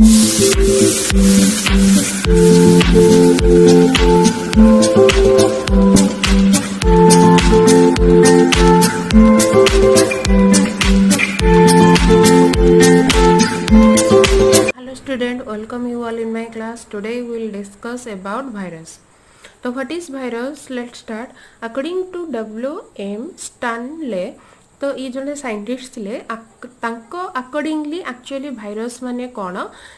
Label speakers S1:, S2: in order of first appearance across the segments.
S1: Hello student, welcome you all in my class. Today we will discuss about virus. So what is virus? Let's start. According to W.M. Stanley, तो ये जो scientist थे accordingly actually virus माने कौन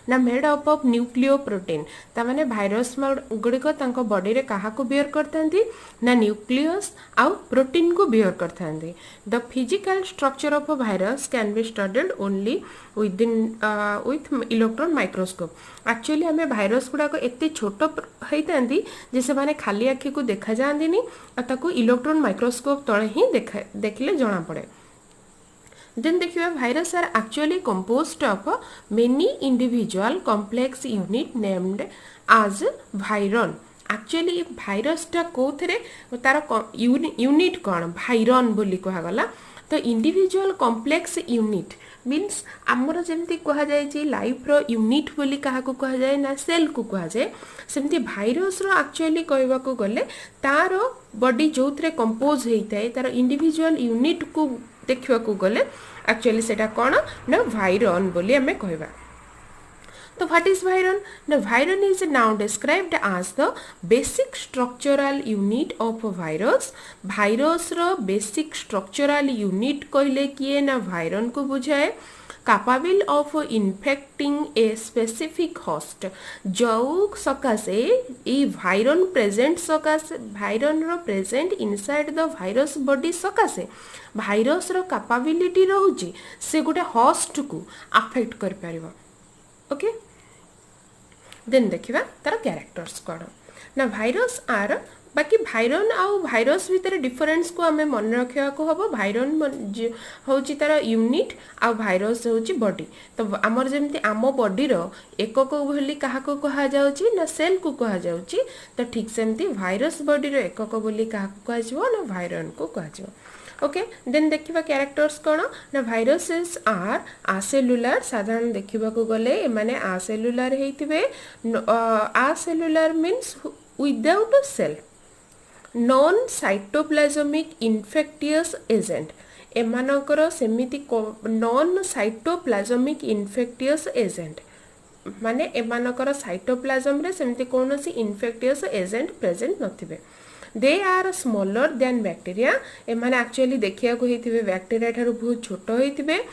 S1: ना made up of nucleo protein ताने virus गुड़िक body रे कहा को बियर करता ना न्यूक्लियस आउ प्रोटीन को बियर करता the physical structure of a virus can be studied only with electron microscope actually आम भाइरस गुड़ाक एत छोट होता जे से खाली आखि को देखा जाती इलेक्ट्रॉन माइक्रोस्कोप तले ही देखिले जना पड़े then देखिए virus are actually composed of many individual complex unit named as viron actually virus टा कोथरे तार यूनिट कौन भाइरन बोली कहगला तो इंडिविजुअल कॉम्प्लेक्स यूनिट मीन्स आमर जमी कहुई लाइफ रो यूनिट बोली क्या कह जाए ना सेल को कह जाए सेमती भाइरस रो एक्चुअली कहवाक गले तार बॉडी जो थे कंपोज होता है तार इंडिविजुअल यूनिट को देखा गले एक्चुअली सेटा कौन ना भाइरन बोली आमे कहबा तो व्हाट इज भाइरन ना virion is now described as the basic structural unit of virus virus रो बेसिक स्ट्रक्चरल यूनिट कहले किए ना भाइरन को बुझाए capable of infecting a specific host जो सकाशे ये भाइरन प्रेजेंट सकाशे भाइरन रो present inside the virus body सकाशे भाइरस रो कैपेबिलिटी रहउची से गोटे होस्ट को अफेक्ट कर परिबो ओके देन देखिबा तार कैरेक्टर्स कोन ना भाइरस आर बाकी भाइरन आउ भाइरस भितर डिफरेंस को आमे मन रखिया को हबो भाइरन होची तार यूनिट आउ भाइरस होची बॉडी तो हमर जेमति आमो बॉडी रो एकक बोली काहा को कहा जाउची ना सेल को कहा जाउची तो ठीक सेमति भाइरस बॉडी रो एकक बोली काहा को कहा जबो ना भाइरन को कहा जबो ओके देन देखिबा कैरेक्टर्स कोन ना भाइरसेस आर आसेलुलर साधारण देखिबा को गले माने आसेलुलर हेतिबे acellular means without a cell non cytoplasmic infectious agent एमानकर सेमिति नॉन साइटोप्लाज्मिक इन्फेक्टियस एजेंट माने एमानकर साइटोप्लाज्म रे सेमिति कोनोसी इन्फेक्टियस एजेंट प्रेजेंट नथिबे they are smaller than bacteria एमाने एक्चुअली देखिया को हेतिबे बैक्टीरिया ठारू बहुत छोट होइतिबे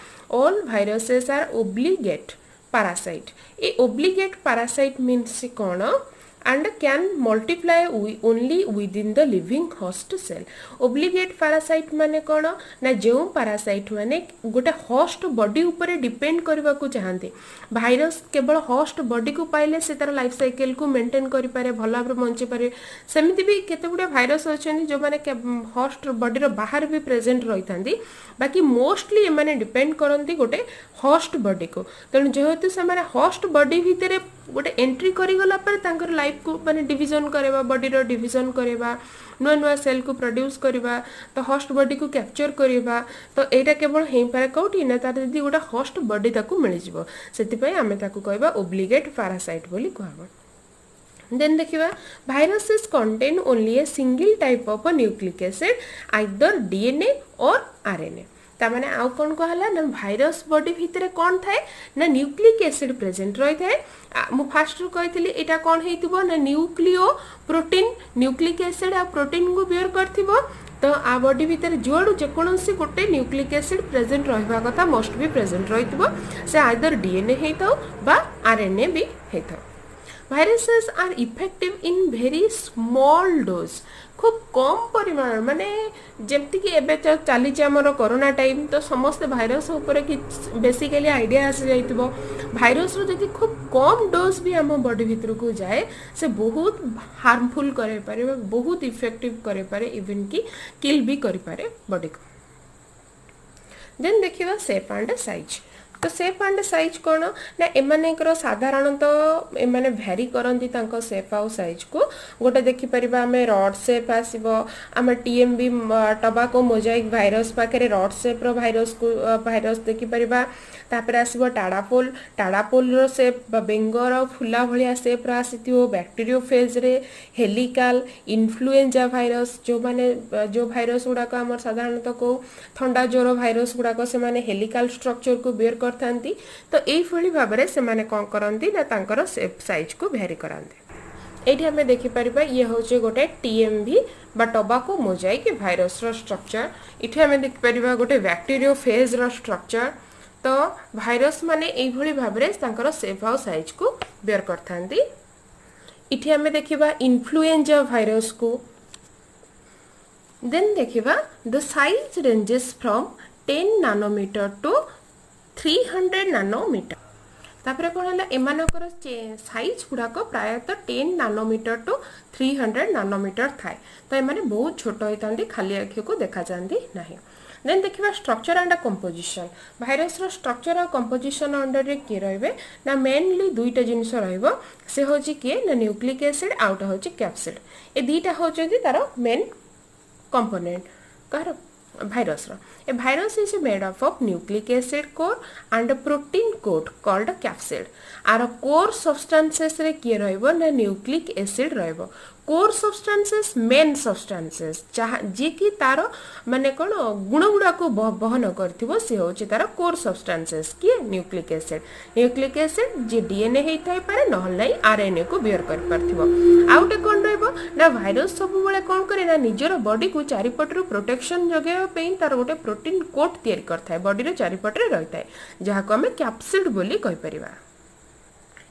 S1: all viruses are obligate parasite ए obligate parasite means cone and can multiply only within the living host cell obligate parasite माने कोन ना जो parasite माने गोटे host body ऊपर डिपेंड करबा को चाहते भाइरस केवल host body को पाइले से तार लाइफ साइकिल को मेंटेन करि पारे भला भाबरे बंची पारे सेमिति भी केते गुडे भाइरस अछन जो माने host body रो बाहर भी प्रेजेंट रहितांदी बाकी मोस्टली माने डिपेंड करंती गोटे host body को तण जेहेतु से माने host body भितरे गोटे एंट्री करी गला पर तांकर लाइफ को माने डिवीजन करेबा बॉडी रो डिवीजन करेबा नुआ नुआ सेल को प्रोड्यूस करिबा तो होस्ट बॉडी को कैप्चर करिबा तो एटा केवल हेई पारे कोठी ना तार जदी गोटा होस्ट बॉडी ताकू मिलि जिवो सेति पय आमे ताकू कहबा ओब्लिगेट पैरासाइट बोली कहबा देन देखिबा viruses contain only a single type of a nucleic acid either DNA or RNA तामाने आउ कोन कहला ना भाइरस बॉडी भितरे कोन थाए ना न्यूक्लिक एसिड प्रेजेंट रही थाए मु फास्ट कहितली एटा कोन हेतिबो ना न्यूक्लियो प्रोटीन न्यूक्लिक एसिड आ प्रोटीन को बियर करथिबो तो आ बॉडी भितर जोडू जे कोनोसी गोटे न्यूक्लिक एसिड प्रेजेंट रहबा कथा मोस्ट भी प्रेजेंट रहितबो से आइदर डीएनए हेतौ बा आरएनए भी हेतौ viruses are effective in very small dose खूब कम परिमाण माने जेमति कि एबे चली हमर कोरोना टाइम तो समस्त भाइरस ऊपर कि बेसिकली आइडिया आसी जाइतबो भाइरस रो जदि खूब कम डोज भी हम बॉडी भीतर को जाए से बहुत हार्मफुल करे पारे बहुत इफेक्टिव करे पारे इवन कि किल भी करे पारे बॉडी को देन देखिबा शेप एंड साइज तो शेप एंड साइज कौन ना एमानेकर साधारणतः एमाने भ्यारी करती शेप आउ साइज को गोटे देखिपर आम रड शेप आसो आम टीएमबी टबाको मोजाइक भाइरस पाखे रड शेप भाइरस देखिपर तापर आसो टाडापोल शेप बेंगर फुला भाया शेप आसी बैक्टेरियोफेज रे हेलिकाल इन्फ्लुएंजा भाइरस जो माने जो भाइरस गुड़ाक आम साधारणतः को ठंडा ज्वर भाइरस गुड़ाक से माने हेलिकाल स्ट्रक्चर को बेयर करथांती तो एई भाव में से कौन करती ना तांकर शेप साइज को भ्यारी कराते। ये आम देखिपर ये हूँ गोटे टीएमवी बा टबाको मोजाइक भाइरस स्ट्रक्चर ये आम देखिपर गोटे बैक्टेरियोफेज स्ट्रक्चर तो भाइरस माने एई भाव में शेप आउ साइज को बेयर करथांती। इथे आम देखिबा इन्फ्लुएंजा भाइरस को देन देखिबा the size ranges from 10 nanometre to 300 nanometre तापर कौन है एमानकर साइज गुड़ाक प्रायतः 10 नानोमीटर टू 300 नानोमीटर थाए तो एमाने बहुत छोट होता खाली आखि को देखा जाती ना। देन देखिबा structure and composition virus structure और कंपोजिशन अंडर रे किए रहिबे ना मेनली दुईटा जिनिस रहइबो से होची किए ना न्यूक्लिक एसिड आउटा होची कैप्सिड ए दुईटा होचंती तार मेन कंपोनेंट कार virus a virus is made up of nucleic acid core and protein coat called capsid आर कोर सब्सटेंसेस रे किए रहइबो ना न्यूक्लिक एसिड रहइबो कोर सब्सटेंसेस मेन सब्सटेंसेस जे कि तार माने कौन गुण गुड़ा को बहन कर सी हूँ तार कोर सब्सटेंसेस किए न्यूक्लिक एसिड जे डीएनए होता है ना आरएनए को बियर कर आउटे कौन रहा भाइरस सब बेले कौन करे ना निजर बॉडी को चारिपटर प्रोटेक्शन जगह तार गोटे प्रोटीन कोट तैयारी करता है बॉडी चारिपटे रही है जहाँ को आम कैप्सिड बोली कहीपर।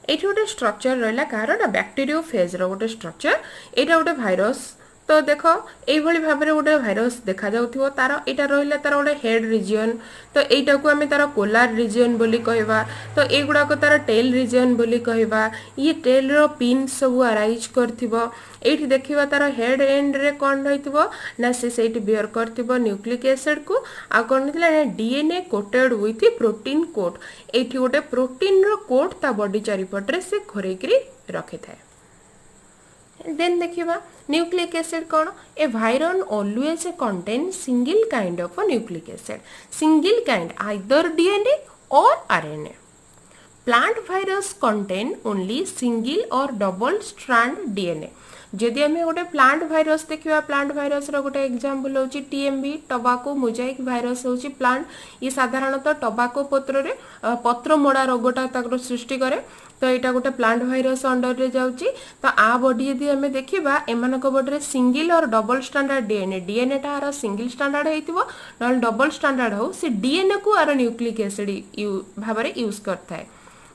S1: ये गोटे स्ट्रक्चर रहा कहार ना बैक्टेरियोफेज गोटे स्ट्रक्चर यहाँ गोटे भाइरस तो देख ये भाव में गोटे भाइरस देखा जाउथिबो तार एटा रहिला तार गोटे हेड रिजन तो एटा को आमे तार कोलार रिजन बोली कहबा तो एगुडा को तार टेल रिजन बोली कहबा ये टेल रो पिन सब अराइज करथिबो एठी देखिबा तार हेड एंड रे कोन रहिथिबो ना से सेठी बियर करथिबो न्यूक्लिक एसिड को आ कोन थिला DNA coated with protein coat एठी गोटे प्रोटीन रो कोट ता बॉडी चारिपटरे से घोरेकरी रखि थाए। देन देखिबा न्यूक्लिक एसिड कौन ए virion always contain single kind of nucleic acid single kind either DNA or RNA plant virus contain only single or double strand DNA जदि आम गोटे प्लांट भाइरस देखा प्लांट भाइरस गोटे एग्जांपल होची TMB टबाको Mosaic virus होची plant ये साधारणतः टबाको पत्र मोड़ा रोगटा तक सृष्टि करे तो यहाँ गोटे प्लांट भाइरस अंडर रे जाउची तो आ बॉडी यदि आम देखा M body single or double standard DNA टा सिंगल स्टैंडर्ड होइतिबो न डबल स्टैंडर्ड हो से डीएनए को आर न्यूक्लिक एसिड भाव में यूज करता है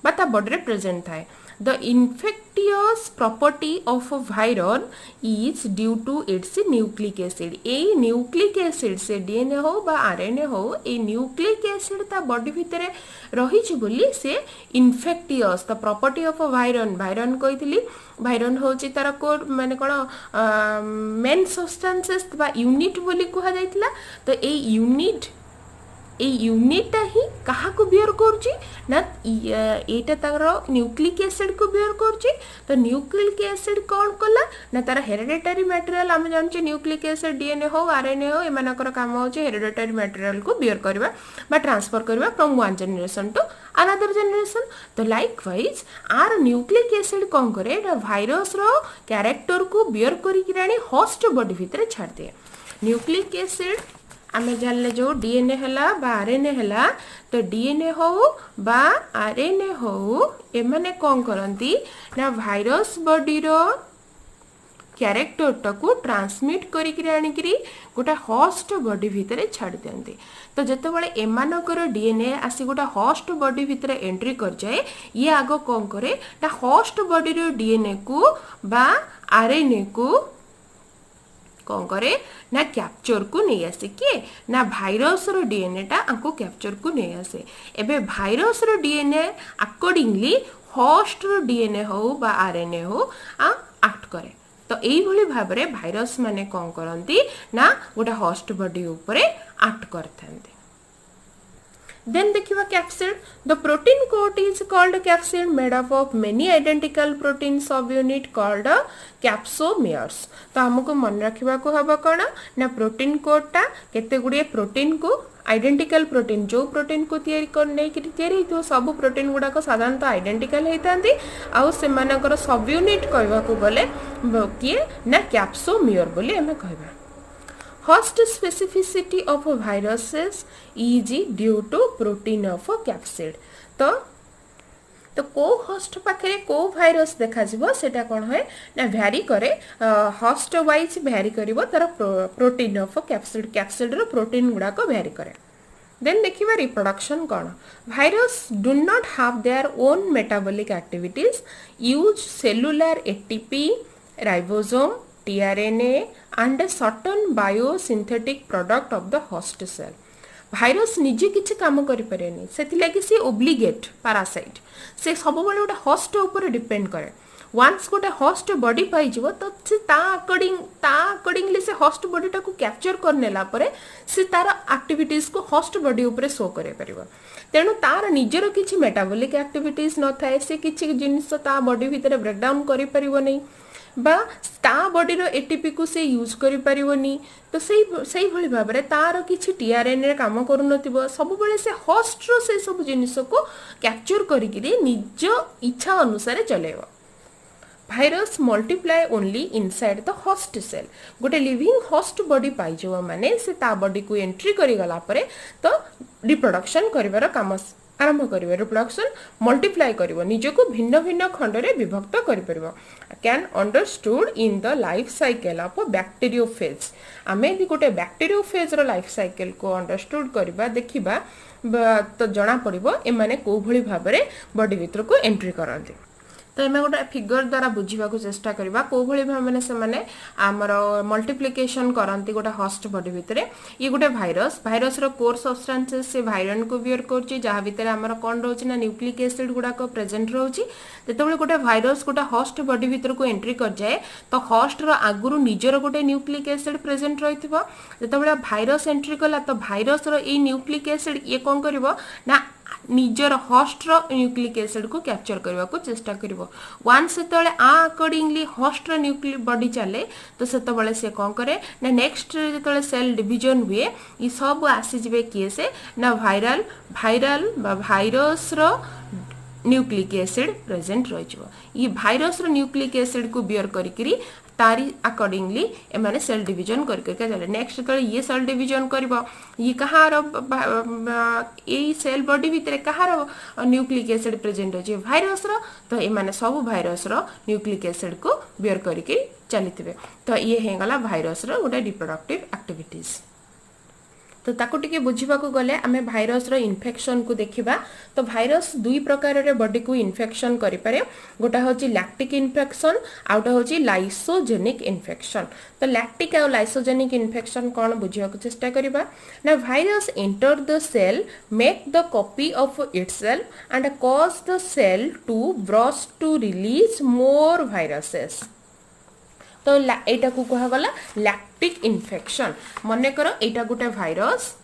S1: बा बॉडी रे प्रेजेंट थाए। The infectious property of a viral is due to its nucleic acid. A nucleic acid से डीएनए हो बा आरएनए हो ए न्यूक्लिक एसिड ता बॉडी भितरे रही बोली से infectious the property of a Byron कही भाइरन हूँ तार को माने कौन मेन सब्सटेंसेस बा यूनिट बोली कह जाइतिला तो ए यूनिटा ही कहा को बियर करची ना एटा तार न्यूक्लिक एसिड को बियर करची तो न्यूक्लिक एसिड कौन कला ना तार हेरिडिटरी मटेरियल आम जानचे न्यूक्लिक एसिड डीएनए हो आरएनए हो एमानकर काम होचे हेरिडिटरी मटेरियल को बियर करबा बा ट्रांसफर करबा from one generation to another generation तो लाइकवाइज आर न्यूक्लिक एसिड कौन करे ना भाइरस रो कैरेक्टर को बियर करिक रानी होस्ट बॉडी भितर छाड़ दे न्यूक्लिक एसिड आम जानले जो डीएनए हैला बा आरएनए हैला तो डीएनए हो बा आरएनए हो एमाने कौन करती ना भाइरस बॉडी रो कैरेक्टर टाको ट्रांसमिट करिक आनिकरी गोटे होस्ट बॉडी भितर छाड़ दियंती तो जते बळे एमानकर डीएनए आसी गोटे होस्ट बॉडी भितर एंट्री कर जाए ये आगो कौन करे ना होस्ट बॉडी रो डीएनए को बा आरएनए को कौन करे ना कैप्चर को नहीं आसे किए ना भाइरस रो डीएनए टा आंको कैप्चर को नहीं आसे एबे भाइरस रो डीएनए अकॉर्डिंगली होस्ट रो डीएनए हो बा आरएनए हो एक्ट करे तो एई भली भाव रे भाइरस माने कौन करंती ना गोटे होस्ट बॉडी ऊपर एक्ट करथांती। Then देखिवा capsid. The protein coat is called capsid, made up of many identical protein subunit called capsomeres. तो हमको मन रखिबा को हबा कोना ना प्रोटीन कोट टा केते गुडे प्रोटीन को आइडेंटिकल प्रोटीन जो प्रोटीन को तयारी कर नै कि तयारी तो सब प्रोटीन गुडा को साधारणतः आइडेंटिकल हेतांती आउ से मानकर सब यूनिट कहबा को गले किए ना कैप्सोमियर बोली हमें कहबा. Host specificity of viruses is due to protein of capsid. तो को होस्ट पाखे को भाइरस देखा जीवो सेटा कोन होय ना भ्यारी करे होस्ट वाइज भ्यारी करिवो तार प्रोटीन ऑफ कैप्सिड रो प्रोटीन गुडा को भ्यारी करे. देन देखिबा रिप्रोडक्शन कोन. Virus do not have their own metabolic activities, use cellular ATP, ribosome, tRNA and a certain biosynthetic product of the host cell. Virus निजे किछि काम करि परेनी सेति लागि से ओब्लिगेट पैरासाइट से सब बेले गोटे होस्ट ऊपर डिपेंड करे. वंस गोटे होस्ट बॉडी पाई जीवो तो से ता अकॉर्डिंगली से होस्ट बॉडी टा को कैप्चर करनेला परे से तार एक्टिविटीज को होस्ट बॉडी ऊपर शो करे परिबो. तेणु तार निजर किछि मेटाबॉलिक एक्टिविटीज न थाए से किछि जिनिस ता बॉडी भीतर ब्रेक डाउन करि परिबो नै बा ता बॉडी रो एटीपी को से यूज करि परिबोनी. तो सही भली भाबरे तार किछि टीआरएनए काम करू नथिबो सब बेले से होस्ट रो से सब जिनिस को कैप्चर करिकरी निज इच्छा अनुसार चलेबो. Virus multiply only inside the host cell. गोटे लिविंग होस्ट बॉडी पाई जो माने से ता बॉडी को एंट्री करि गला परे तो रिप्रोडक्शन करिवार काम आरंभ करिवो. रिप्रोडक्शन मल्टीप्लाई करिवो निज को भिन्न भिन्न खंड रे विभक्त करि परिवो. Can understood in the life cycle of bacteriophage. आमे भी गोटे बैक्टीरियोफेज रो लाइफ साइकिल को अंडरस्टूड करिबा देखिबा तो जना पड़िबो ए माने को भली भाबरे बॉडी भीतर को एंट्री करंती. तो एमे गोटे फिगर द्वारा बुझीबा को चेष्टा करबा को भली भाबने से माने हमर मल्टीप्लिकेशन करंती गोटे होस्ट बॉडी भितरे. ये गोटे भाइरस रो कोर सब्सटेंसेस से वायरन को बियर करची जहा भितरे हमर कोन रहउची ना न्यूक्लिक एसिड गुडा को प्रेजेंट रहउची. जेतबेले गोटे भाइरस गोटे होस्ट बॉडी भितर को एंट्री कर जाए तो होस्ट रो आगुरु निजर गोटे न्यूक्लिक एसिड प्रेजेंट रहिथिबो. जेतबेले भाइरस एंट्री कला तो भाइरस रो ई न्यूक्लिक एसिड ये कोन करबो ना निजर होस्ट रो न्यूक्लिक एसिड को कैप्चर करबा को चेष्टा करबो. वंस सेतले अकॉर्डिंगली होस्ट रो न्यूक्लिक बॉडी चले तो सेतबेले से कोन करे ना नेक्स्ट जेतले सेल डिवीजन हुए ई सब आसी जिवे किए से ना वायरल बा भाइरस रो न्यूक्लिक एसिड प्रेजेंट रहिजो. ई भाइरस रो न्यूक्लिक एसिड को बियर करिकरी तारी अकॉर्डिंगली ए माने सेल डिवीजन कर करके चले. नेक्स्ट तो ये सेल डिवीजन करबो ये कहार ए सेल बॉडी भीतर कहार न्यूक्लिक एसिड प्रेजेंट अछि भाइरस रो. तो ए माने सब भाइरस रो न्यूक्लिक एसिड को बियर करके चलितबे. तो ये हे गला भाइरस रो गोटे रिप्रोडक्टिव एक्टिविटीज. तो ताको टिके बुझीबा को गले आमे भाइरस रो इन्फेक्शन को देखिबा. तो भाइरस दुई प्रकार रे बॉडी को इन्फेक्शन करि पारे. गोटा होची लैक्टिक इन्फेक्शन आउटा होची लाइसोजेनिक इन्फेक्शन. तो लैक्टिक और लाइसोजेनिक इन्फेक्शन कोन बुझिया को चेष्टा करिबा ना virus enter the cell make the copy of itself and cause the cell to burst to release more viruses. तो एटा को कहा गला लैक्टिक इन्फेक्शन. मने करो एटा गोटे भाइरस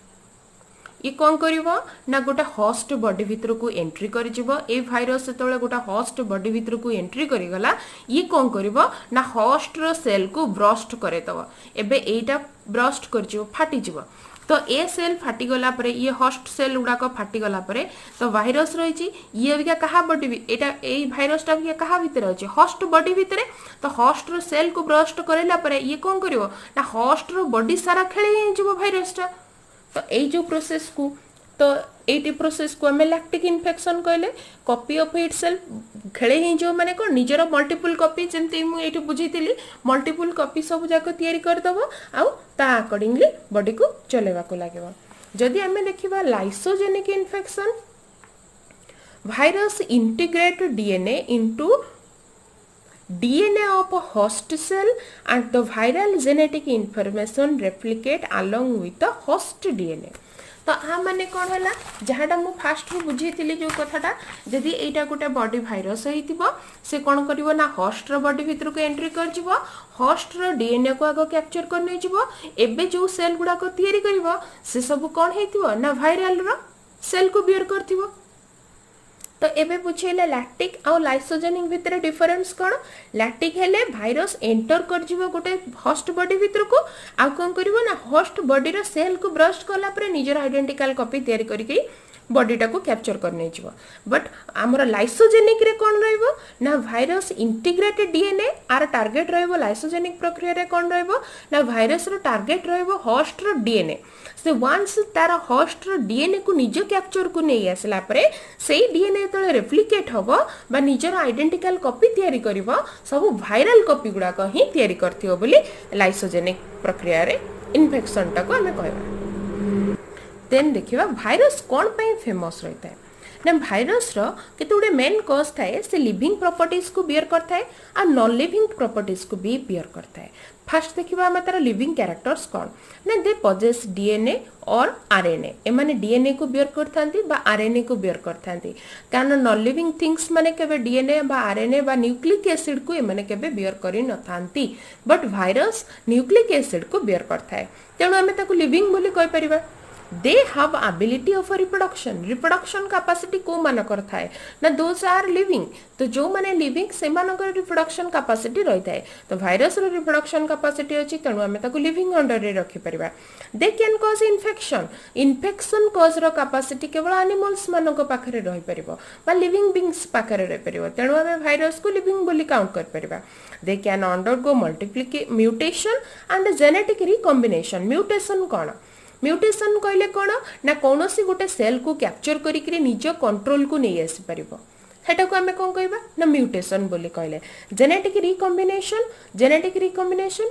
S1: ये कौन करिवो ना गोटे होस्ट बॉडी भीतर को एंट्री करि जिवो. ए भाइरस सेतले गोटे होस्ट बॉडी भीतर को एंट्री करि गला ये कौन करिवो ना होस्ट रो सेल को ब्रस्ट करे दबो. एबे एटा ब्रस्ट कर जिवो फाटी जिवो. तो ए सेल फाटी गला परे ये होस्ट सेल गुडा को फाटी गला परे तो भाइरस रही ये भी कहा बॉडी एटा ए भाइरस टा भी कहा भीतर अछि होस्ट बॉडी भीतर. तो होस्ट रो सेल को ब्रस्ट करेला परे ये कोन करिवो ना होस्ट रो बॉडी सारा खेले जिवो भाइरस टा. तो ए जो प्रोसेस को तो एटी प्रोसेस को हमें लैक्टिक इन्फेक्शन कहले. कॉपी ऑफ इटसेल्फ खेले ही जो माने को निजर मल्टीपल कॉपी जेंति मु एटी बुझीतिली मल्टीपल कॉपी सब जाक तयारी कर दबो आउ ता अकॉर्डिंगली बॉडी को चलेबा को लागेबो. जदि हमें देखिबा lysogenic infection virus integrate DNA into DNA of a host cell and the viral genetic information replicate along with the host DNA. तो आ माने कोन होला जहाडा मु फास्ट रु बुझीतिली जो कथाटा जदि एटा गोटे बॉडी भाइरस हेतिबो से कोन करिवो ना होस्ट रो बॉडी भीतर को एंट्री कर जिवो. होस्ट रो डीएनए को आगो कैप्चर कर नै जिवो. एबे जो सेल गुडा को तयारी करिवो से सब कोन हेतिबो ना वायरल रो सेल को बियर करथिबो। तो एबे बुझेले लैक्टिक आ लाइसोजेनिक भितर डिफरेंस कोन। लैक्टिक हेले भाइरस एंटर कर जिवो गोटे होस्ट बॉडी भितर को आ कोन करिवो ना होस्ट बॉडी रो सेल को ब्रस्ट कला परे निजर आइडेंटिकल कॉपी तयारी करिकि बॉडीटा को कैप्चर करने जीवो। बट आमर लाइसोजेनिक रे कोन रहइबो ना भाइरस इंटीग्रेटेड डीएनए आर टार्गेट रहइबो। लाइसोजेनिक प्रक्रिया रे कोन रहइबो ना भाइरस रो टार्गेट रहइबो होस्ट रो डीएनए। से वंस तार होस्ट रो डीएनए को निज कैप्चर को नहीं आसला परे सेही डीएनए तळे रेप्लिकेट हबो बा निजर आइडेंटिकल कॉपी तयारी करिवो सब वायरल कॉपी गुडा को ही तयारी करथियो बोली लाइसोजेनिक प्रक्रिया रे इन्फेक्शन टा को हमें कहबा। देन देखिबा भाइरस कोन पई फेमस रहता है ना। भाइरस रो केते गुडे मेन कॉज थाए से लिविंग प्रॉपर्टीज को बियर करता है और नॉन लिविंग प्रॉपर्टीज को भी बियर करता है। फर्स्ट देखिबा हम तार लिविंग कैरेक्टर्स कोन ना they possess DNA or RNA. ए माने डीएनए को बियर करथांती बा आरएनए को बियर करथांती कारण नॉन लिविंग थिंग्स माने केबे डीएनए बा आरएनए बा न्यूक्लिक एसिड को ए माने केबे बियर करि न थांती बट भाइरस न्यूक्लिक एसिड को बियर करथा है। तेणु हमें ताको लिविंग बोली कहि परिबा। They have ability of reproduction capacity को मान कर थाए ना दोज आर लिविंग। तो जो माने लिविंग से मानकर रिप्रोडक्शन कैपेसिटी रही थाए। तो भाइरस रो रिप्रोडक्शन कैपेसिटी अछि तेणु हमें ताको लिविंग अंडर रे रखि परिबा। They can cause infection cause रो कैपेसिटी केवल एनिमल्स मानक पाखरे रहि परिबो बा लिविंग बीइंग्स पाखरे रहि परिबो तेणु हमें भाइरस को लिविंग बोली काउंट कर परिबा। They can undergo multiplication mutation and genetic recombination. Mutation कोन म्यूटेशन कहले कोन ना कोनोसी गोटे सेल को कैप्चर करिकरी निज कंट्रोल को नहीं आसी परिबो हेटा को हमें कोन कहबा ना म्यूटेशन बोली कहले। जेनेटिक रिकॉम्बिनेशन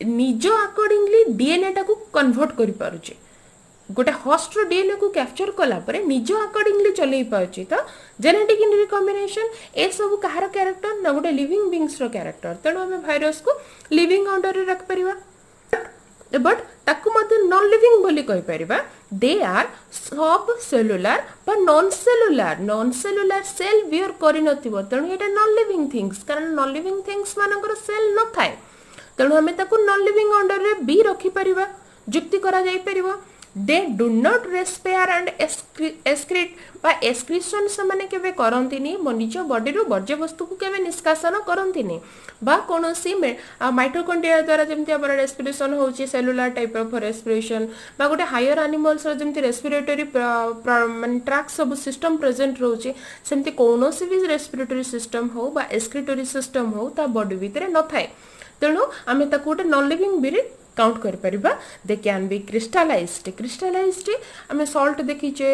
S1: निज अकॉर्डिंगली डीएनए टा को कन्वर्ट करि पारुची। गोटे होस्ट रो डीएनए को कैप्चर कला परे निज अकॉर्डिंगली चलै पारुची। तो जेनेटिक रिकॉम्बिनेशन ए सब कहार कैरेक्टर ना गोटे लिविंग बीइंग्स रो कैरेक्टर तेणु हमें भाइरस को लिविंग अंडर रे रख परिबा। बट ताकू मते नॉन लिविंग बोली कहि परिबा। दे आर सब सेलुलर बा नॉन सेलुलर सेल बियर करि नथिबो तेणु एटा नॉन लिविंग थिंग्स कारण नॉन लिविंग थिंग्स मानकर सेल न थाए तेणु हमें ताकू नॉन लिविंग अंडर रे बी रखि परिबा जुक्ति करा जाई परिबो। They do not respire and excrete बा एक्सक्रीशन से माने केबे करंतिनी निज बॉडी रो वर्ज्य वस्तु को केबे निष्कासन करंतिनी बा कोनोसी माइटोकॉन्ड्रिया द्वारा जेमति हमर रेस्पिरेशन होची सेलुलर टाइप ऑफ रेस्पिरेशन बा गोटे हायर एनिमल्स रो जेमति रेस्पिरेटरी माने ट्रैक सब सिस्टम प्रेजेंट रहउची सेमति कोनोसी भी रेस्पिरेटरी सिस्टम हो बा एक्सक्रीटरी सिस्टम हो ता बॉडी भितरे न थाए तेणु आमे ताको गोटे नॉन लिविंग बिरी काउंट कर परिबा। दे कैन बी क्रिस्टलाइज्ड आमे सॉल्ट देखिचे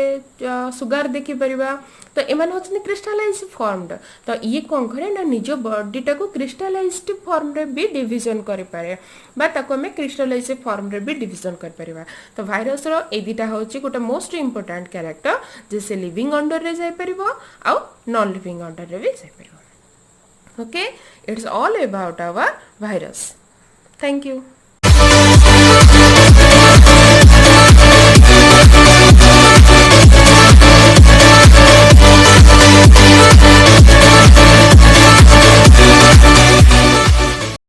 S1: सुगर देखि परिबा तो एमान होछन क्रिस्टलाइज फॉर्मड। तो ये कोन करे ना निज बॉडी टा को क्रिस्टलाइज्ड फॉर्म रे भी डिवीजन करि पारे बा ताको हमें क्रिस्टलाइज फॉर्म रे भी डिवीजन कर परिबा। तो भाइरस रो ए दिटा होची गोटे मोस्ट इंपोर्टेंट कैरेक्टर जैसे लिविंग अंडर रे जाय परिबो आ नॉन लिविंग अंडर रे भी जाय परिबो। Okay it's all about our virus. Thank you.